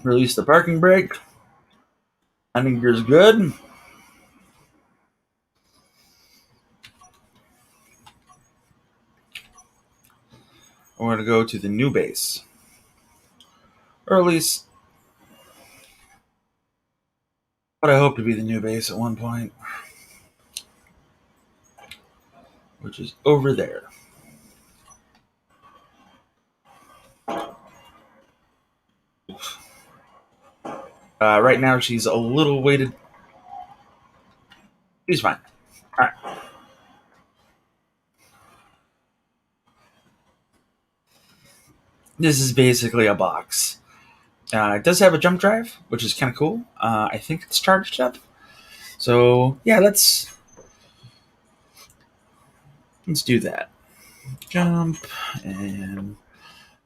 Release the parking brake. Landing gear's good. We're going to go to the new base. Or at least what I hope to be the new base at one point. Which is over there. Right now she's a little weighted. She's fine. Alright. This is basically a box. It does have a jump drive, which is kind of cool. I think it's charged up. So yeah, let's do that. Jump and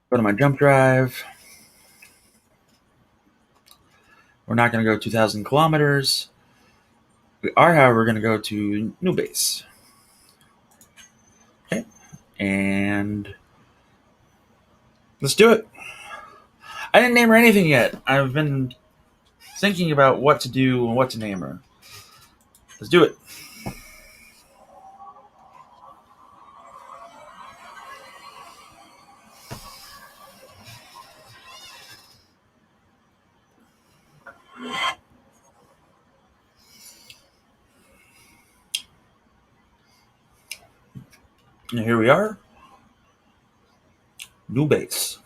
go to my jump drive. We're not going to go 2,000 kilometers. We are, however, going to go to new base. Okay, and let's do it. I didn't name her anything yet. I've been thinking about what to do and what to name her. Let's do it. And here we are. New base.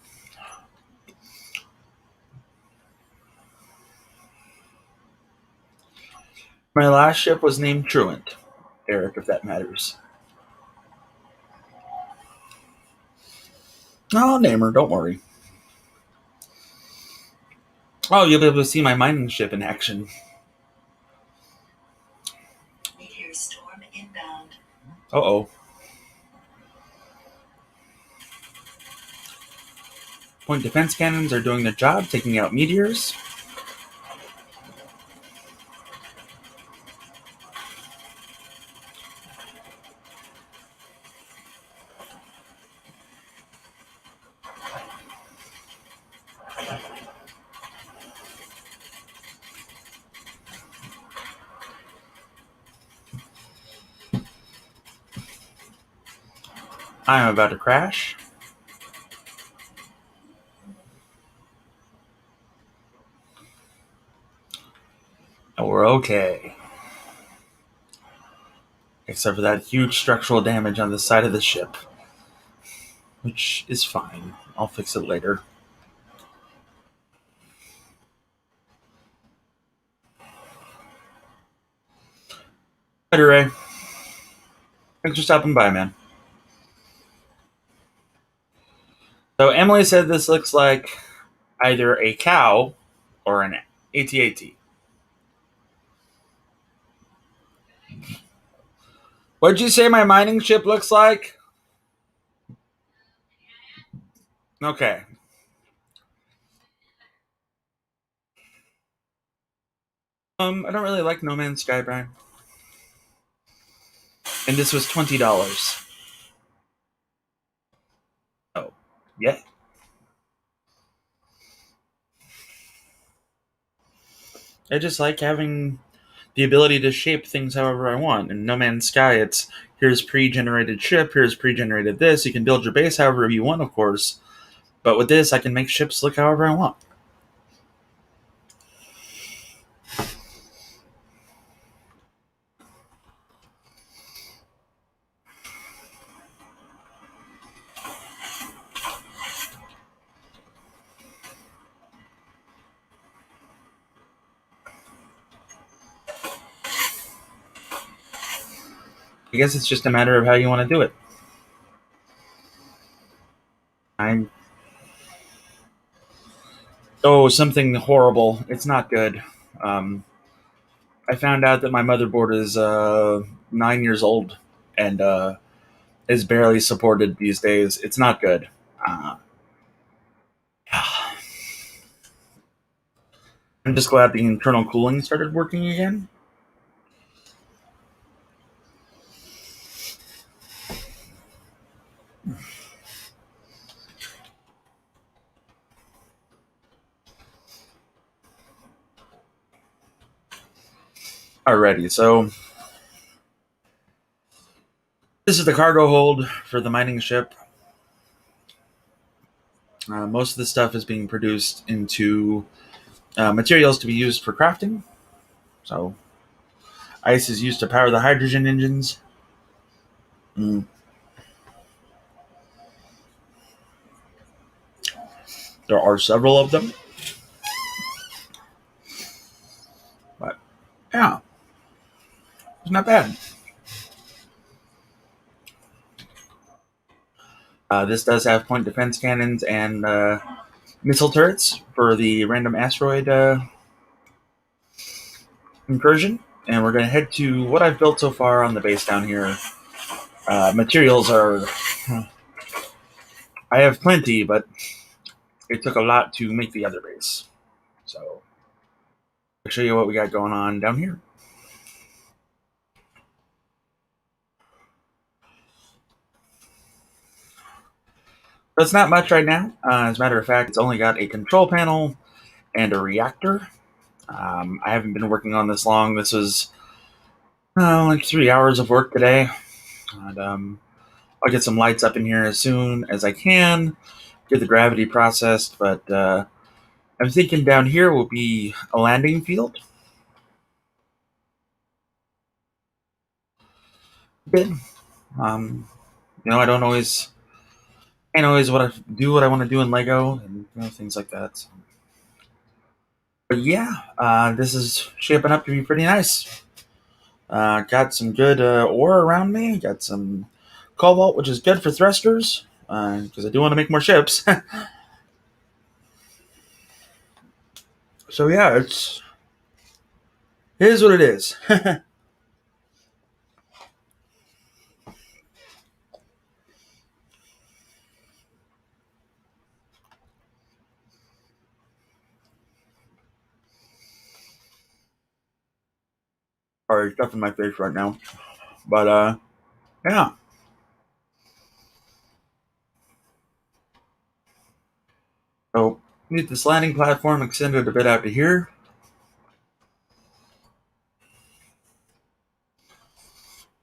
My last ship was named Truant. Eric, if that matters. I'll name her, don't worry. Oh, you'll be able to see my mining ship in action. Meteor storm inbound. Uh-oh. Point defense cannons are doing their job, taking out meteors. I'm about to crash. And we're okay. Except for that huge structural damage on the side of the ship. Which is fine. I'll fix it later. Hi, Ray. Thanks for stopping by, man. So Emily said this looks like either a cow or an AT-AT. What'd you say my mining ship looks like? Okay. I don't really like No Man's Sky, Brian. And this was $20. Oh, yeah. I just like having the ability to shape things however I want. In No Man's Sky, it's here's pre-generated ship, here's pre-generated this. You can build your base however you want, of course. But with this, I can make ships look however I want. I guess it's just a matter of how you want to do it. Something horrible. It's not good. I found out that my motherboard is 9 years old and is barely supported these days. It's not good. I'm just glad the internal cooling started working again. Alrighty, so this is the cargo hold for the mining ship. Most of the stuff is being produced into materials to be used for crafting. So ice is used to power the hydrogen engines. There are several of them. But yeah, it's not bad. This does have point defense cannons and missile turrets for the random asteroid incursion. And we're going to head to what I've built so far on the base down here. Materials are... I have plenty, but it took a lot to make the other base. So I'll show you what we got going on down here. So it's not much right now. As a matter of fact, it's only got a control panel and a reactor. I haven't been working on this long. This was like 3 hours of work today. And, I'll get some lights up in here as soon as I can, get the gravity processed, but I'm thinking down here will be a landing field. Good. I don't always what I want to do in Lego and things like that. So. But yeah, this is shaping up to be pretty nice. Got some good ore around me. Got some cobalt, which is good for thrusters, because I do want to make more ships. So yeah, it is what it is. Sorry, stuff in my face right now. But yeah. So need this landing platform extended a bit out to here.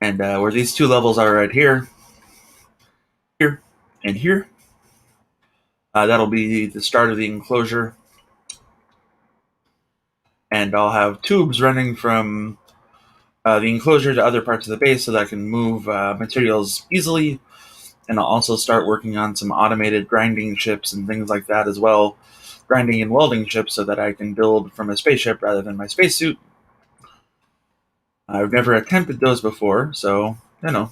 And where these two levels are right here in here. That'll be the start of the enclosure. And I'll have tubes running from the enclosure to other parts of the base so that I can move materials easily. And I'll also start working on some automated grinding ships and things like that as well. Grinding and welding ships so that I can build from a spaceship rather than my spacesuit. I've never attempted those before, so, you know.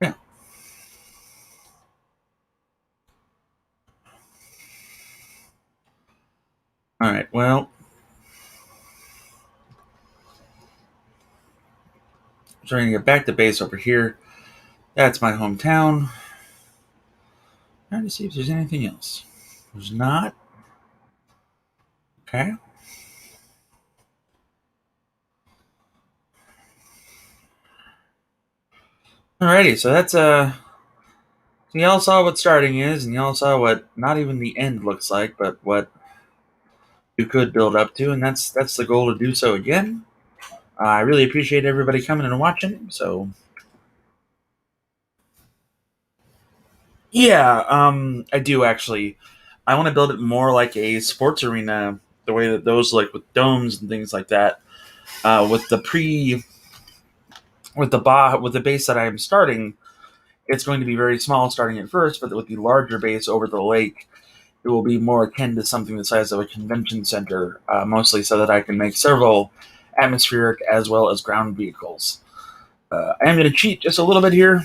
Yeah. Alright, well. I'm trying to get back to base over here. That's my hometown. Trying to see if there's anything else. There's not. Okay. Alrighty, so that's so y'all saw what starting is, and y'all saw what not even the end looks like, but what you could build up to, and that's the goal to do so again. I really appreciate everybody coming and watching. So yeah, I do actually. I want to build it more like a sports arena, the way that those like with domes and things like that. With the with the base that I am starting, it's going to be very small starting at first, but with the larger base over the lake, it will be more akin to something the size of a convention center, mostly so that I can make several atmospheric as well as ground vehicles. I am going to cheat just a little bit here.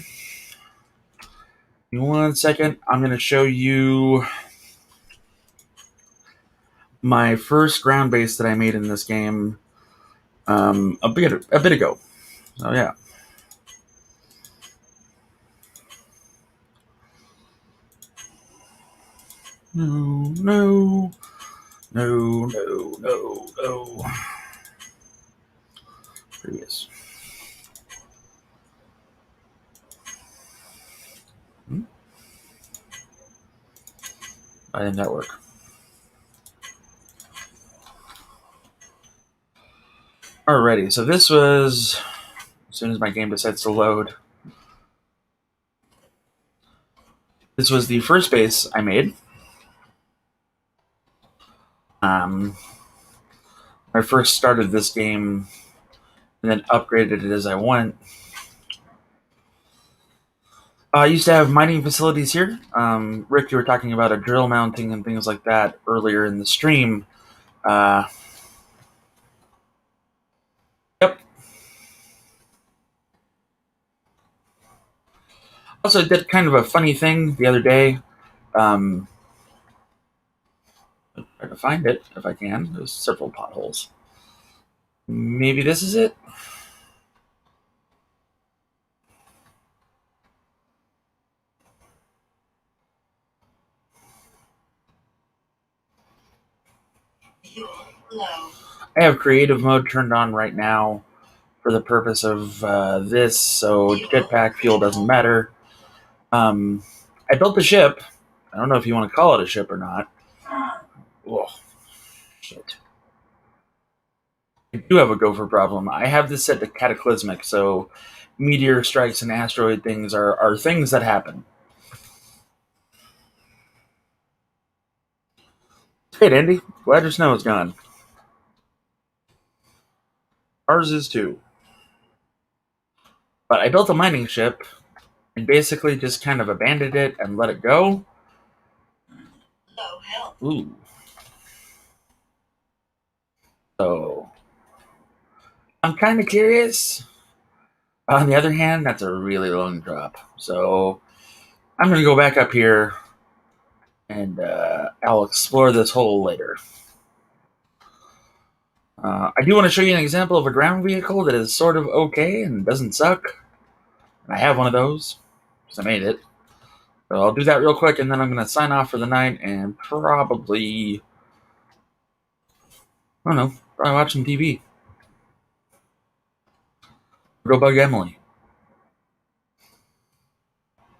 Give me 1 second. I'm going to show you my first ground base that I made in this game a bit ago. So yeah. No. Previous. Why didn't that work? Alrighty, so this was, as soon as my game decides to load, this was the first base I made. I first started this game and then upgraded it as I went. I used to have mining facilities here. Rick, you were talking about a drill mounting and things like that earlier in the stream. Yep. Also did kind of a funny thing the other day. Try to find it if I can. There's several potholes. Maybe this is it? I have creative mode turned on right now for the purpose of this, so jetpack fuel doesn't matter. I built the ship. I don't know if you want to call it a ship or not. Oh, shit. I do have a gopher problem. I have this set to cataclysmic, so meteor strikes and asteroid things are things that happen. Great, Andy. Glad your snow is gone. Ours is too. But I built a mining ship and basically just kind of abandoned it and let it go. Ooh. So I'm kind of curious. On the other hand, that's a really long drop. So I'm going to go back up here and I'll explore this hole later. I do want to show you an example of a ground vehicle that is sort of okay and doesn't suck. And I have one of those because I made it. So I'll do that real quick and then I'm going to sign off for the night and probably, I don't know, probably watch some TV. Go bug Emily.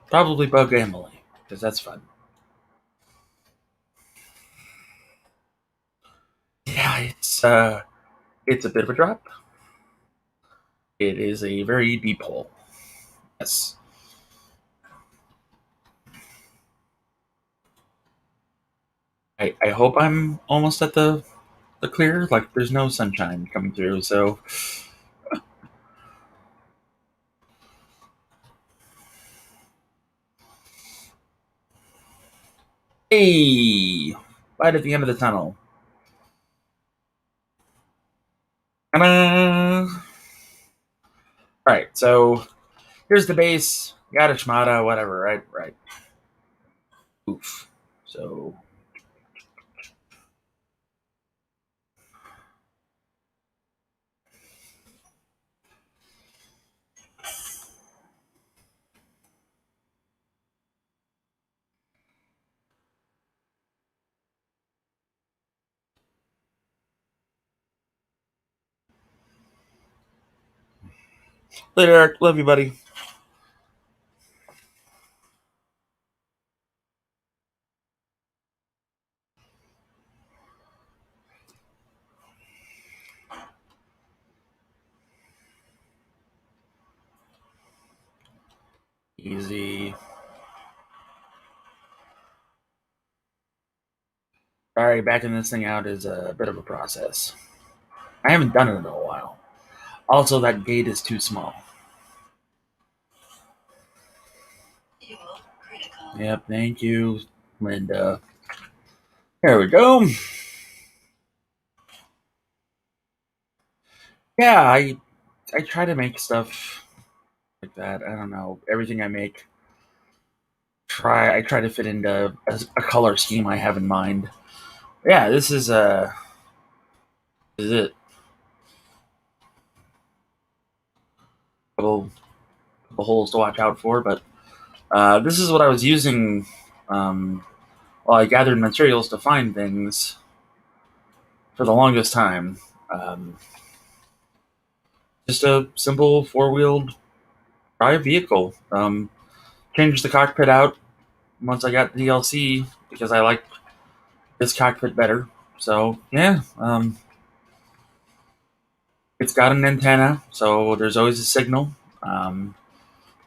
Probably bug Emily because that's fun. Yeah, it's a bit of a drop. It is a very deep hole. Yes. I hope I'm almost at the clear. Like there's no sunshine coming through, so hey, light at the end of the tunnel. Ta-da! Right, so here's the base. Got a Shmata, whatever. Right, right. Oof. So later, Eric. Love you, buddy. Easy. Sorry, backing this thing out is a bit of a process. I haven't done it in a while. Also, that gate is too small. Yep, thank you, Linda. There we go. Yeah, I try to make stuff like that. I don't know. Everything I make, I try to fit into a color scheme I have in mind. Yeah, this is it. Couple, couple holes to watch out for, but this is what I was using while I gathered materials to find things for the longest time. Um, just a simple four-wheeled drive vehicle. Changed the cockpit out once I got the DLC because I like this cockpit better. So yeah, it's got an antenna, so there's always a signal. Um,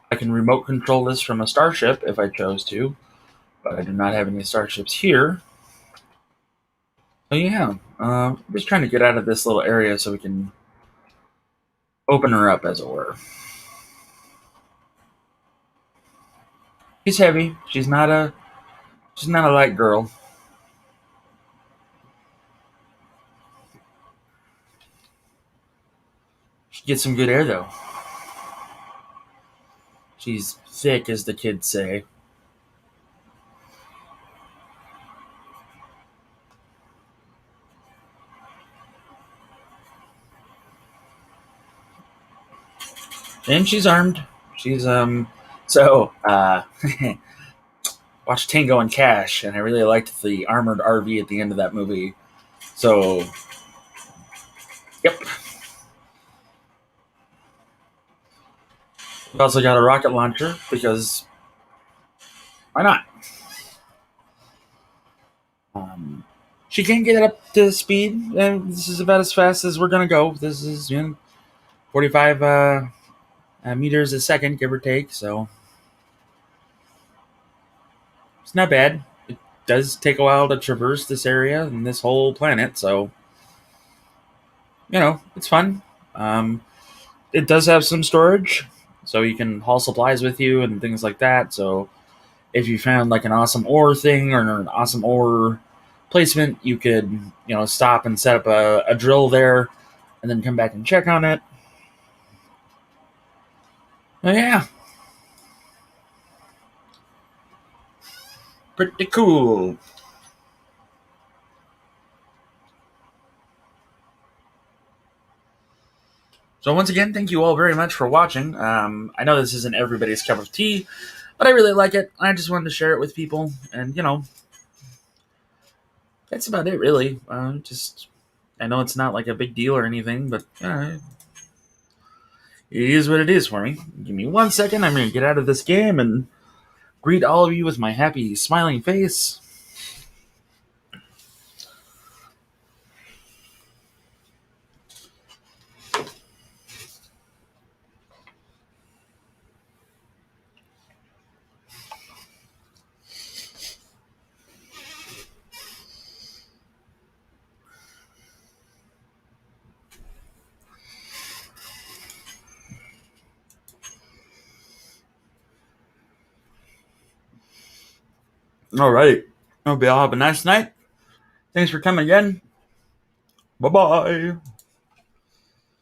I can remote control this from a starship if I chose to, but I do not have any starships here. So yeah, just trying to get out of this little area so we can open her up, as it were. She's heavy. She's not a light girl. She gets some good air though. She's thick, as the kids say. And she's armed. She's so watched Tango and Cash, and I really liked the armored RV at the end of that movie. So, yep. We also got a rocket launcher because why not? Um, she can't get up to speed. This is about as fast as we're gonna go. This is 45 meters a second, give or take. So it's not bad. It does take a while to traverse this area and this whole planet. So it's fun. Um, it does have some storage, so you can haul supplies with you and things like that. So if you found like an awesome ore thing or an awesome ore placement, you could stop and set up a drill there, and then come back and check on it. Oh, yeah, pretty cool. So once again, thank you all very much for watching. I know this isn't everybody's cup of tea, but I really like it. I just wanted to share it with people, and that's about it, really. Just I know it's not like a big deal or anything, but it is what it is for me. Give me 1 second. I'm going to get out of this game and greet all of you with my happy, smiling face. All right. Hope you all have a nice night. Thanks for coming again. Bye bye.